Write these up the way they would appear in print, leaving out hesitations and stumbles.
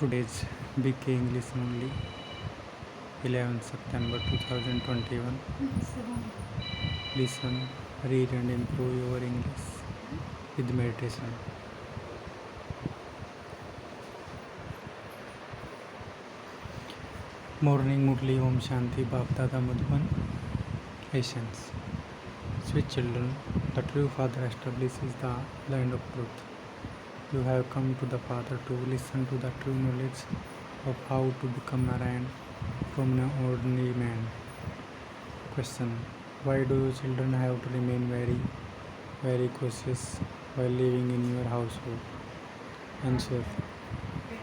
Today's BK English only 11 September 2021. Listen, read and improve your English with meditation. Morning Murali Om Shanti Bap Dada Madhuban. Patience. Sweet children, the true Father establishes the land of truth. You have come to the Father to listen to the true knowledge of how to become Narayan from an ordinary man. Question: why do you children have to remain very cautious while living in your household? Answer: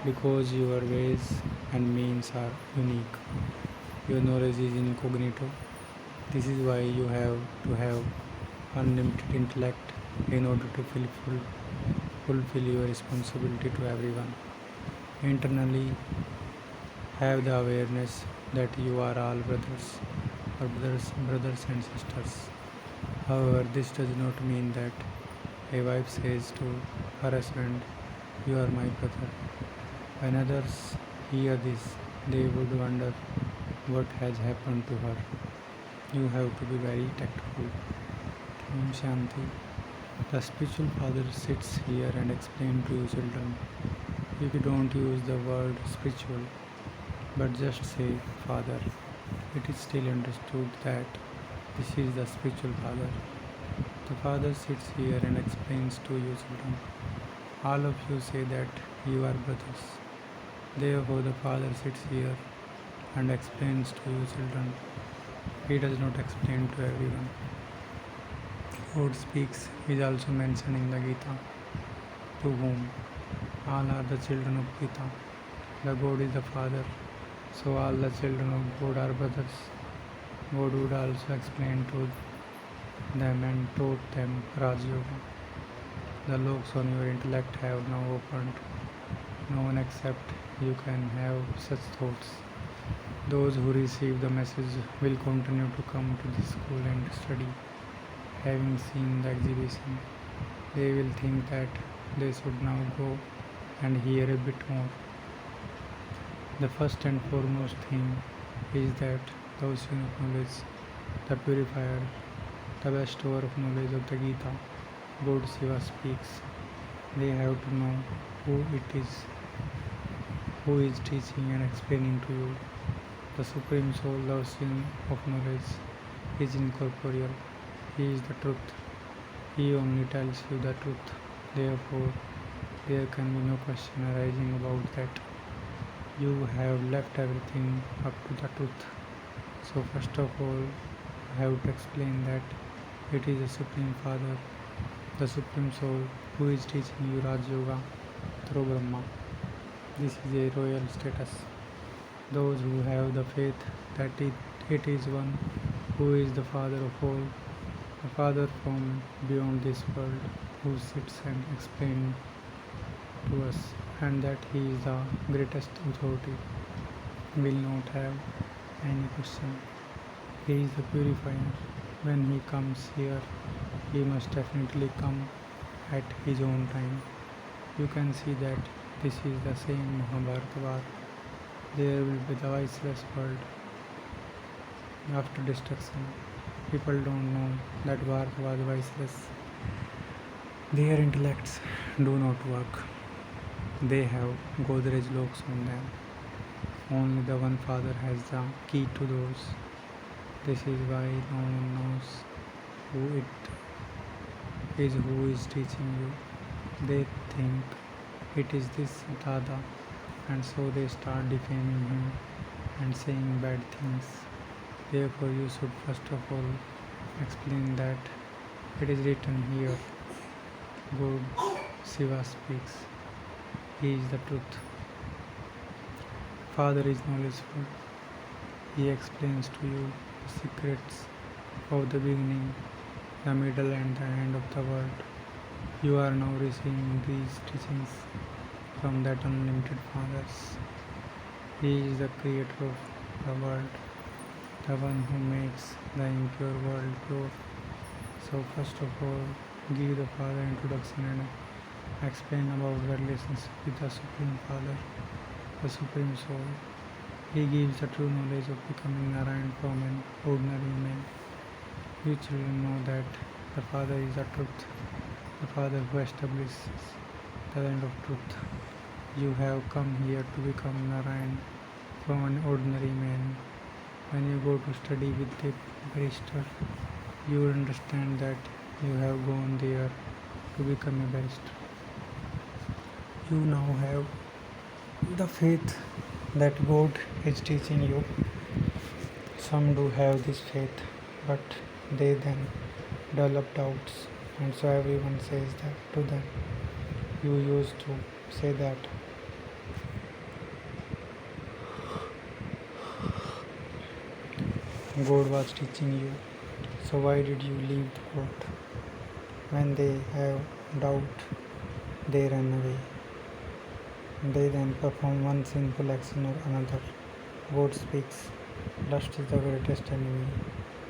because your ways and means are unique. Your knowledge is incognito. This is why you have to have unlimited intellect in order to fulfill your responsibility to everyone. Internally, have the awareness that you are all brothers and sisters. However, this does not mean that a wife says to her husband, "You are my brother." When others hear this, they would wonder what has happened to her. You have to be very tactful. Om Shanti. The spiritual father sits here and explains to you children. If you don't use the word spiritual, but just say Father, it is still understood that this is the spiritual Father. The Father sits here and explains to you children. All of you say that you are brothers. Therefore the Father sits here and explains to you children. He does not explain to everyone. God speaks is also mentioned in the Gita, to whom all are the children of Gita. The God is the Father, so all the children of God are brothers. God would also explain to them and taught them Raj Yoga. The locks on your intellect have now opened. No one except you can have such thoughts. Those who receive the message will continue to come to this school and study. Having seen the exhibition, they will think that they should now go and hear a bit more. The first and foremost thing is that the ocean of knowledge, the purifier, the bestower of knowledge of the Gita, Lord Shiva speaks. They have to know who it is, who is teaching and explaining to you. The Supreme Soul, the ocean of knowledge, is incorporeal. He is the truth. He only tells you the truth. Therefore, there can be no question arising about that. You have left everything up to the truth. So first of all, I have to explain that it is the Supreme Father, the Supreme Soul, who is teaching you Raj Yoga through Brahma. This is a royal status. Those who have the faith that it is one who is the Father of all, the Father from beyond this world, who sits and explains to us, and that He is the greatest authority, will not have any question. He is the purifier. When He comes here, He must definitely come at His own time. You can see that this is the same Mahabharata war. There will be the viceless world after destruction. People don't know that Bharat was viceless. Their intellects do not work. They have Godrej locks on them. Only the one Father has the key to those. This is why no one knows who it is who is teaching you. They think it is this Dada, and so they start defaming him and saying bad things. Therefore, you should first of all explain that it is written here. God Shiva speaks. He is the truth. Father is knowledgeful. He explains to you the secrets of the beginning, the middle, and the end of the world. You are now receiving these teachings from that unlimited Father. He is the creator of the world, the one who makes the impure world pure. So first of all, give the Father introduction and explain about the relationship with the Supreme Father. the Supreme Soul. He gives the true knowledge of becoming Narayan from an ordinary man. You children know that the Father is the truth, the Father who establishes the land of truth. You have come here to become Narayan from an ordinary man. When you go to study with the barrister, you will understand that you have gone there to become a barrister. You now have the faith that God is teaching you. Some do have this faith, but they then develop doubts, and so everyone says that to them. You used to say that God was teaching you, so why did you leave the court? When they have doubt, they run away. They then perform one sinful action or another. God speaks, lust is the greatest enemy.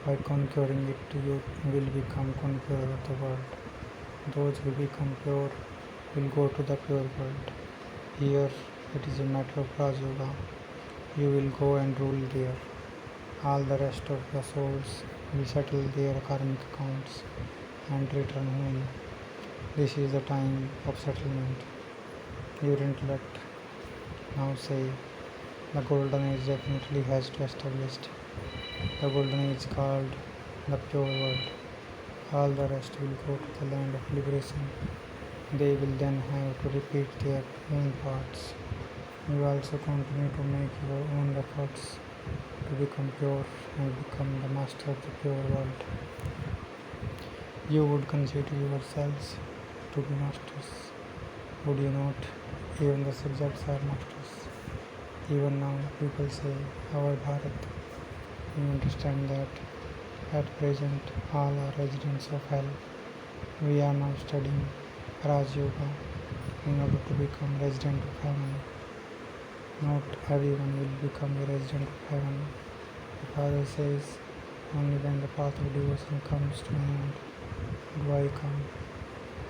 By conquering it, you will become conqueror of the world. Those who become pure will go to the pure world. Here it is a matter of Raj Yoga. You will go and rule there. All the rest of the souls will settle their karmic accounts and return home. This is the time of settlement. Your intellect now say the golden age definitely has to establish. The golden age called the pure world. All the rest will go to the land of liberation. They will then have to repeat their own parts. You also continue to make your own efforts to become pure and become the master of the pure world. You would consider yourselves to be masters. Would you not? Even the subjects are masters. Even now people say our Bharat. You understand that at present all are residents of hell. We are now studying Raj Yoga in order to become resident of heaven. Not everyone will become a resident of heaven. The Father says, only when the path of devotion comes to an end do I come.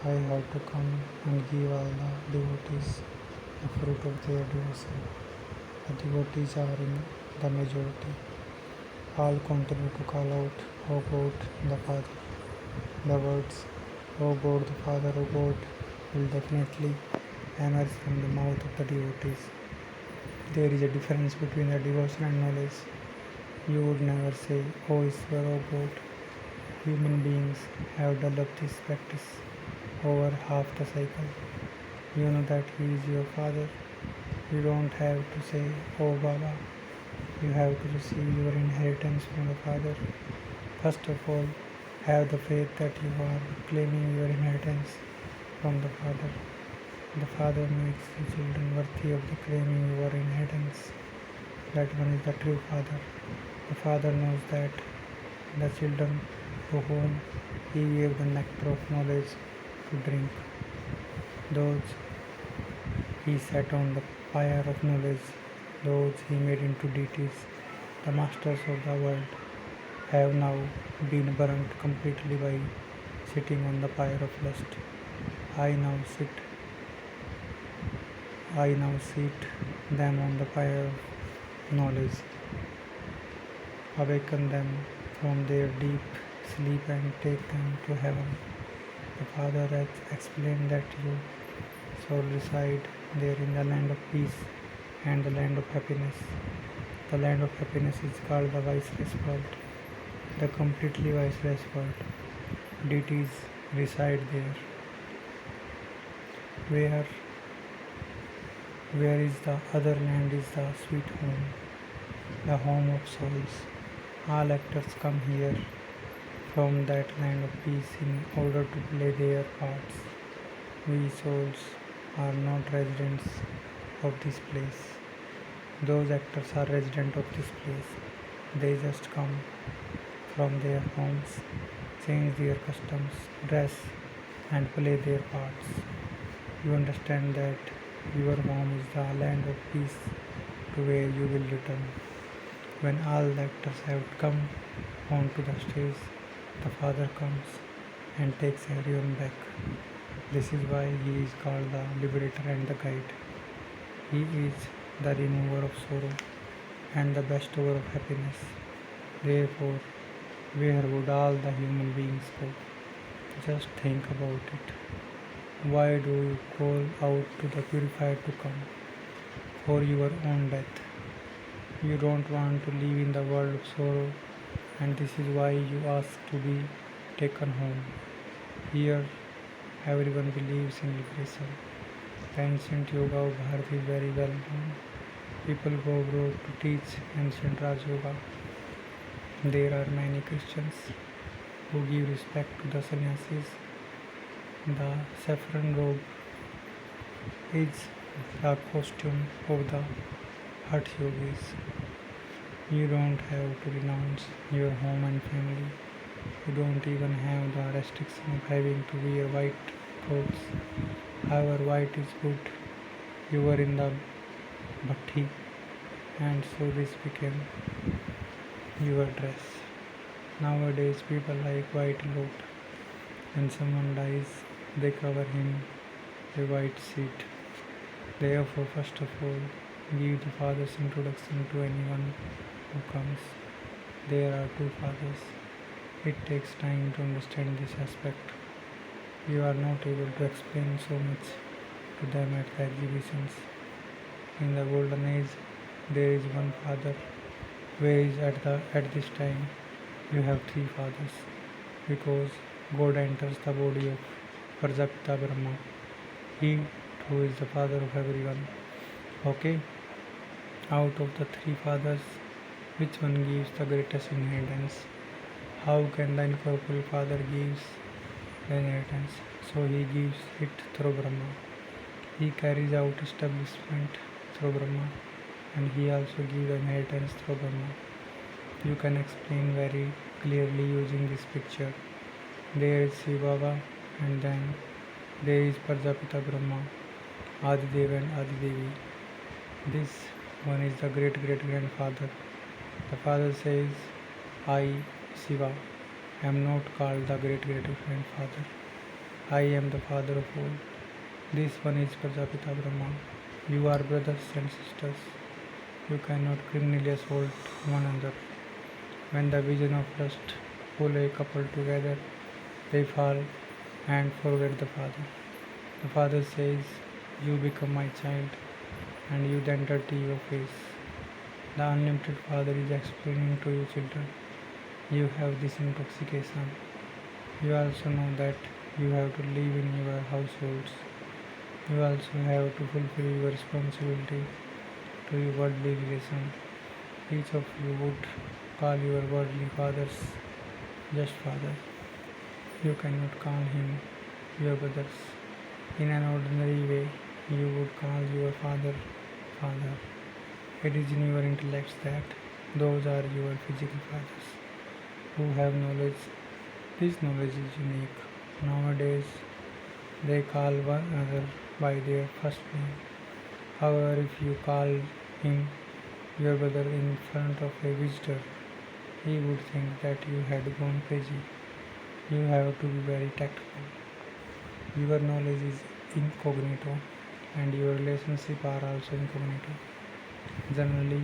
I have to come and give all the devotees the fruit of their devotion. The devotees are in the majority. All continue to call out, O God the Father. The words, O God the Father, O God, will definitely emerge from the mouth of the devotees. There is a difference between the devotion and knowledge. You would never say, O Ishwar, O God. Human beings have developed this practice over half the cycle. You know that He is your Father. You don't have to say, O Baba. You have to receive your inheritance from the Father. First of all, have the faith that you are claiming your inheritance from the Father. The Father makes the children worthy of the claiming your inheritance. That one is the true Father. The Father knows that the children to whom He gave the nectar of knowledge to drink, those He set on the fire of knowledge, those He made into deities, the masters of the world, have now been burnt completely by sitting on the fire of lust. I now seat them on the fire of knowledge, awaken them from their deep sleep and take them to heaven. The Father has explained that you shall reside there in the land of peace and the land of happiness. The land of happiness is called the viceless world, the completely viceless world. Deities reside there. Where is the other land is the sweet home, the home of souls. All actors come here from that land of peace in order to play their parts. We souls are not residents of this place. Those actors are residents of this place. They just come from their homes, change their customs, dress, and play their parts. You understand that your home is the land of peace to where you will return. When all the actors have come onto the stage, the Father comes and takes everyone back. This is why He is called the Liberator and the Guide. He is the remover of sorrow, and the bestower of happiness. Therefore, where would all the human beings go? Just think about it. Why do you call out to the purifier to come for your own death? You don't want to live in the world of sorrow, and this is why you ask to be taken home. Here, everyone believes in liberation. The ancient yoga of Bharat is very well known. People go abroad to teach ancient Raj Yoga. There are many Christians who give respect to the sannyasis. The saffron robe is the costume of the Hatha yogis. You don't have to renounce your home and family. You don't even have the restriction of having to wear white clothes. However, white is good. You were in the bhakti, and so this became your dress. Nowadays, people like white a lot. When someone dies, they cover him a white sheet. Therefore, first of all, give the father's introduction to anyone who comes. There are two fathers. It takes time to understand this aspect. You are not able to explain so much to them at the exhibitions. In the golden age, there is one father, whereas at this time you have three fathers, because God enters the body of Prajapita Brahma. He who is the father of everyone. Okay, out of the three fathers, which one gives the greatest inheritance? How can the incorporeal father gives the inheritance? So he gives it through Brahma. He carries out establishment through Brahma, and he also gives the inheritance through Brahma. You can explain very clearly using this picture. There is Shiva Baba, and then there is Prajapita Brahma, Adideva and Adidevi. This one is the great great grandfather. The father says, I, Shiva, am not called the great great grandfather. I am the father of all. This one is Prajapita Brahma. You are brothers and sisters. You cannot criminally assault one another. When the vision of lust pull a couple together, they fall and forget the father. The father says, you become my child, and you then dirty your face. The unlimited father is explaining to you children, you have this intoxication. You also know that you have to live in your households. You also have to fulfill your responsibility to your worldly relation. Each of you would call your worldly fathers just father. You cannot call him your brothers. In an ordinary way, you would call your father father. It is in your intellects that those are your physical fathers who have knowledge. This knowledge is unique. Nowadays, they call one another by their first name. However, if you call him your brother in front of a visitor, he would think that you had gone crazy. You have to be very tactful. Your knowledge is incognito, and your relationship are also incognito. Generally,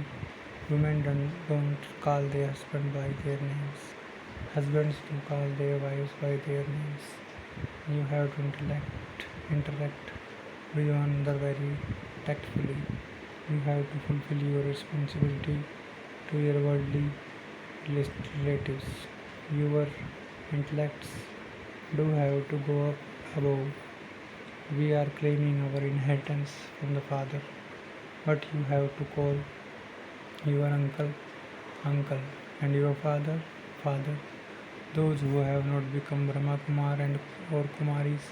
women don't call their husband by their names. Husbands do call their wives by their names. You have to interact with one another very tactfully. You have to fulfill your responsibility to your worldly relatives. Your intellects do have to go up above. We are claiming our inheritance from the Father, but you have to call your uncle, uncle, and your father, father. Those who have not become Brahma Kumar and or Kumaris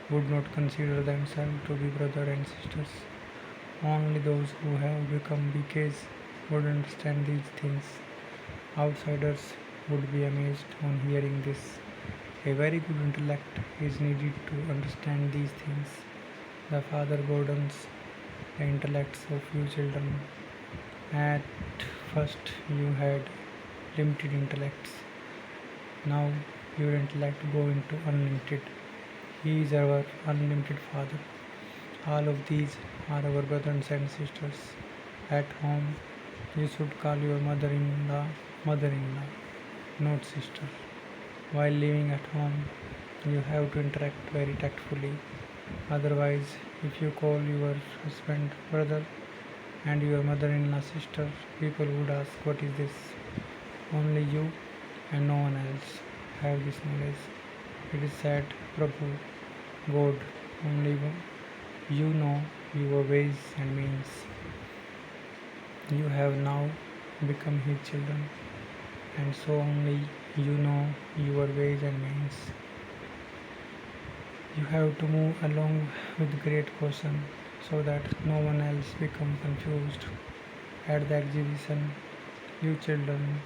would not consider themselves to be brother and sisters. Only those who have become BKs would understand these things. Outsiders would be amazed on hearing this. A very good intellect is needed to understand these things. The Father broadens the intellects of you children. At first you had limited intellects. Now your intellect go into unlimited. He is our unlimited Father. All of these are our brothers and sisters. At home, you should call your mother-in-law, not sister. While living at home, you have to interact very tactfully. Otherwise, if you call your husband brother and your mother-in-law sister, people would ask, what is this? Only you and no one else have this knowledge. It is said, Prabhu, God, only you know your ways and means. You have now become his children, and so only you know your ways and means. You have to move along with great caution so that no one else become confused. At the exhibition, you children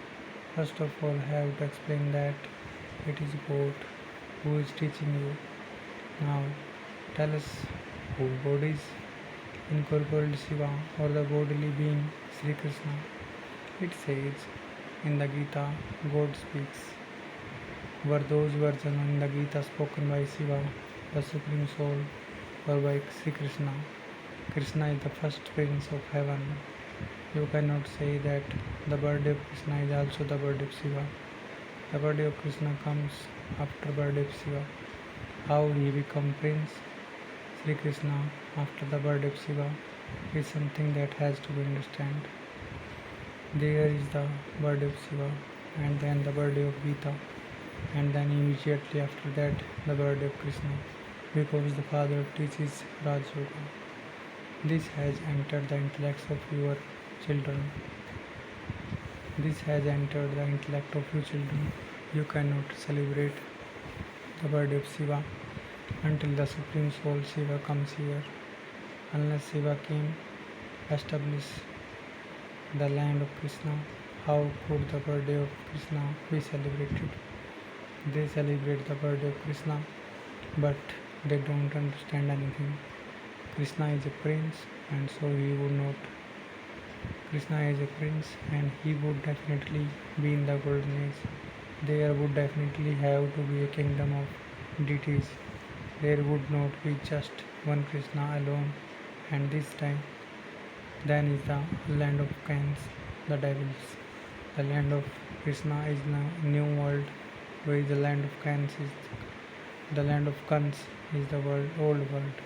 first of all have to explain that it is God who is teaching you. Now tell us who God is. Incorporeal Shiva or the bodily being Sri Krishna. It says in the Gita, God speaks. Were those words in the Gita spoken by Shiva, the Supreme Soul, or by Sri Krishna? Krishna is the first prince of heaven. You cannot say that the birthday of Krishna is also the birthday of Shiva. The birthday of Krishna comes after birthday of Shiva. How he become prince? Sri Krishna after the birthday of Shiva is something that has to be understood. There is the birthday of Shiva and then the birthday of Gita and then immediately after that the birthday of Krishna because the father teaches Raj Yoga. This has entered the intellects of your children. This has entered the intellect of your children. You cannot celebrate the birthday of Shiva until the Supreme Soul Shiva comes here. Unless Shiva came, establish the land of Krishna, how could the birthday of Krishna be celebrated? They celebrate the birthday of Krishna, but they don't understand anything. Krishna is a prince, and so he would not. Krishna is a prince, and he would definitely be in the golden age. There would definitely have to be a kingdom of deities. There would not be just one Krishna alone, and this time, then is the land of Kans, the devils. The land of Krishna is the new world, whereas the land of Kans is the land of Kans is the old world.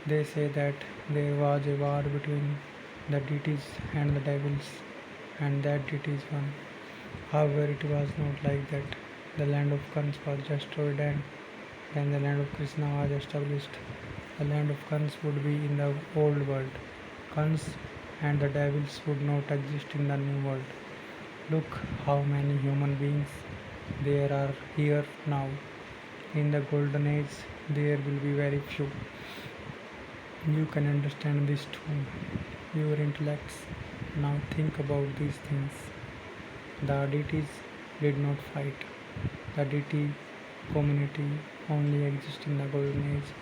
They say that there was a war between the deities and the devils, and that deities won. However, it was not like that. The land of Kans was destroyed and then the land of Krishna was established. The land of Kans would be in the old world. Kans and the devils would not exist in the new world. Look how many human beings there are here now. In the golden age, there will be very few. You can understand this too. Your intellects. Now think about these things. The deities did not fight. The deity community only exists in the golden age,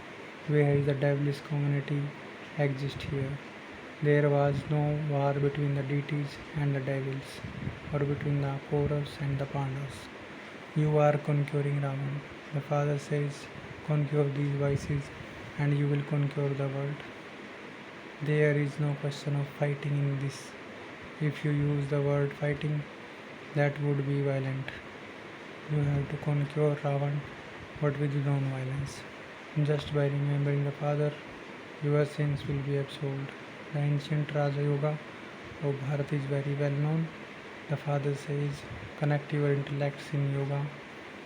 whereas the devilish community exists here. There was no war between the deities and the devils, or between the Kauravas and the Pandavas. You are conquering Ravan. The father says, conquer these vices and you will conquer the world. There is no question of fighting in this. If you use the word fighting, that would be violent. You have to conquer Ravan, but with non-violence. Just by remembering the father, your sins will be absolved. The ancient Raja Yoga of Bharat is very well known. The father says, connect your intellects in yoga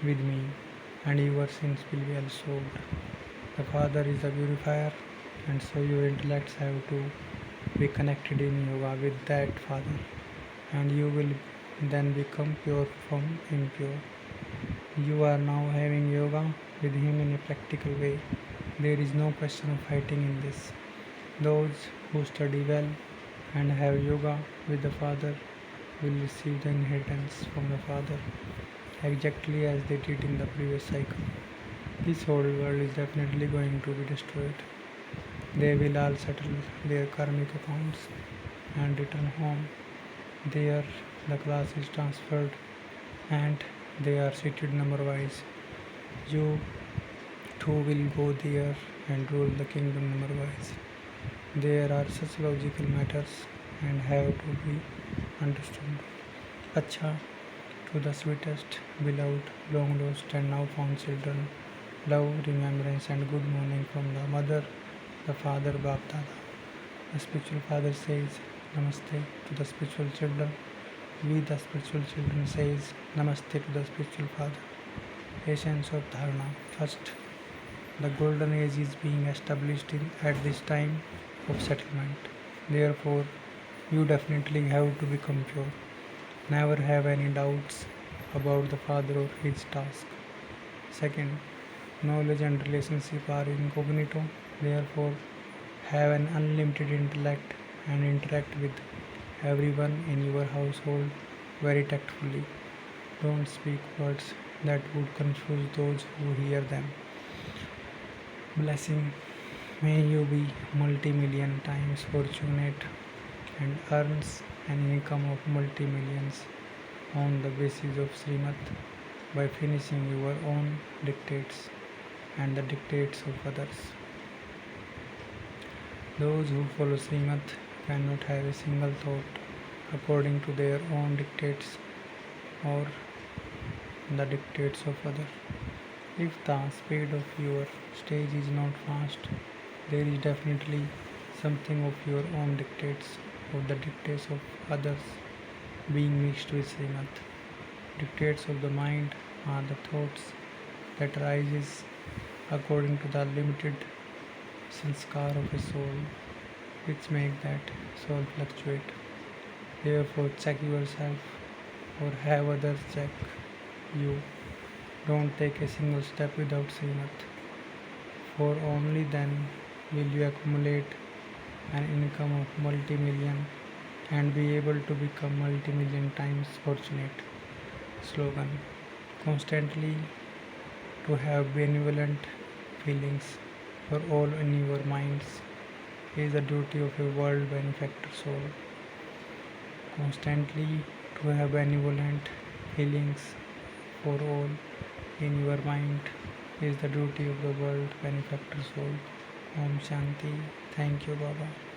with me and your sins will be absolved. The father is the purifier, and so your intellects have to be connected in yoga with that father, and you will then become pure from impure. You are now having yoga with him in a practical way. There is no question of fighting in this. Those who study well and have yoga with the father will receive the inheritance from the father exactly as they did in the previous cycle. This whole world is definitely going to be destroyed. They will all settle their karmic accounts and return home. There the class is transferred and they are seated number wise. You too will go there and rule the kingdom number wise. There are such logical matters and have to be understood. Acha to the sweetest, beloved, long lost and now found children. Love, remembrance, and good morning from the mother, the father, Bap Dada. The spiritual father says Namaste to the spiritual children. We, the spiritual children, says Namaste to the spiritual father. Essence of Dharana. First, the golden age is being established at this time of settlement. Therefore, you definitely have to become pure. Never have any doubts about the Father or his task. Second, knowledge and relationship are incognito. Therefore, have an unlimited intellect and interact with everyone in your household very tactfully. Don't speak words that would confuse those who hear them. Blessing. May you be multi-million times fortunate and earns an income of multi-millions on the basis of Srimat by finishing your own dictates and the dictates of others. Those who follow Srimat cannot have a single thought according to their own dictates or the dictates of others. If the speed of your stage is not fast, there is definitely something of your own dictates or the dictates of others being mixed with Srimat. Dictates of the mind are the thoughts that arises according to the limited sanskar of a soul, which make that soul fluctuate. Therefore, check yourself or have others check you. Don't take a single step without Srimat, for only then will you accumulate an income of multi-million and be able to become multi-million times fortunate. Slogan. Constantly to have benevolent feelings for all in your minds is the duty of a world benefactor soul. Constantly to have benevolent feelings for all in your mind is the duty of the world benefactor soul. Om Shanti. Thank you, Baba.